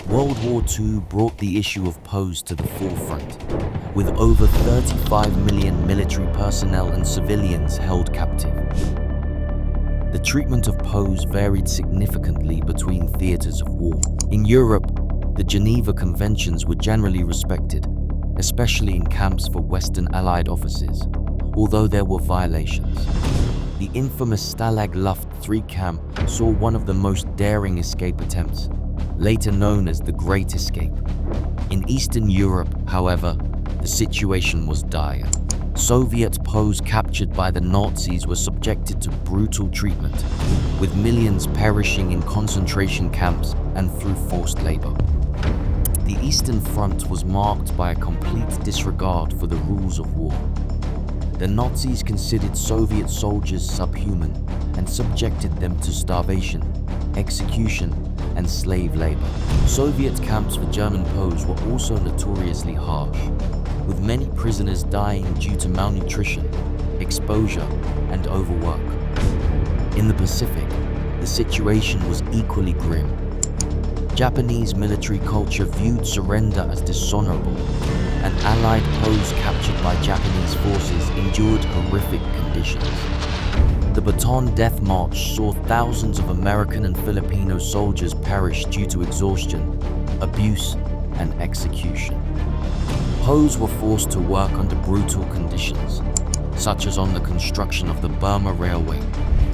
World War II brought the issue of POWs to the forefront, with over 35 million military personnel and civilians held captive. The treatment of POWs varied significantly between theaters of war. In Europe, the Geneva Conventions were generally respected, especially in camps for Western Allied officers, although there were violations. The infamous Stalag Luft 3 camp saw one of the most daring escape attempts, later known as the Great Escape. In Eastern Europe, however, the situation was dire. Soviet POWs captured by the Nazis were subjected to brutal treatment, with millions perishing in concentration camps and through forced labor. The Eastern Front was marked by a complete disregard for the rules of war. The Nazis considered Soviet soldiers subhuman and subjected them to starvation, execution, and slave labor. Soviet camps for German POWs were also notoriously harsh, with many prisoners dying due to malnutrition, exposure, and overwork. In the Pacific, the situation was equally grim. Japanese military culture viewed surrender as dishonorable, and Allied POWs captured by Japanese forces endured horrific conditions. The Bataan Death March saw thousands of American and Filipino soldiers perish due to exhaustion, abuse, and execution. POWs were forced to work under brutal conditions, such as on the construction of the Burma Railway,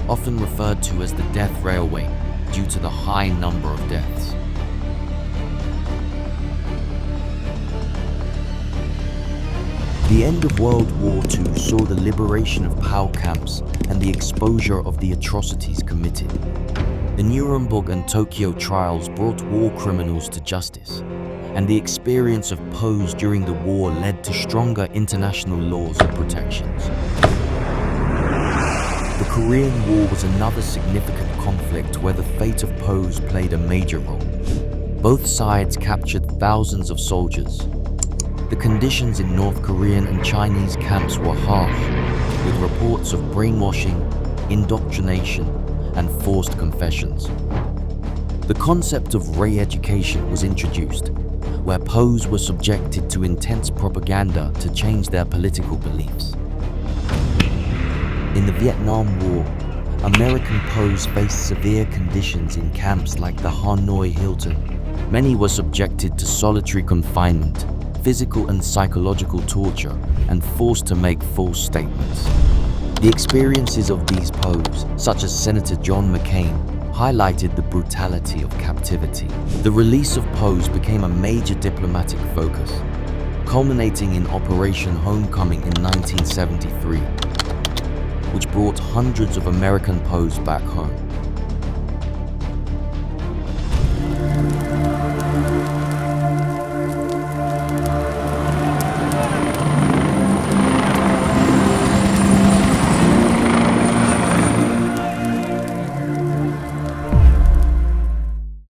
often referred to as the Death Railway due to the high number of deaths. The end of World War II saw the liberation of POW camps and the exposure of the atrocities committed. The Nuremberg and Tokyo trials brought war criminals to justice, and the experience of POWs during the war led to stronger international laws and protections. The Korean War was another significant conflict where the fate of POWs played a major role. Both sides captured thousands of soldiers. The conditions in North Korean and Chinese camps were harsh, with reports of brainwashing, indoctrination, and forced confessions. The concept of re-education was introduced, where POWs were subjected to intense propaganda to change their political beliefs. In the Vietnam War, American POWs faced severe conditions in camps like the Hanoi Hilton. Many were subjected to solitary confinement, physical and psychological torture, and forced to make false statements. The experiences of these POWs, such as Senator John McCain, highlighted the brutality of captivity. The release of POWs became a major diplomatic focus, culminating in Operation Homecoming in 1973, which brought hundreds of American POWs back home.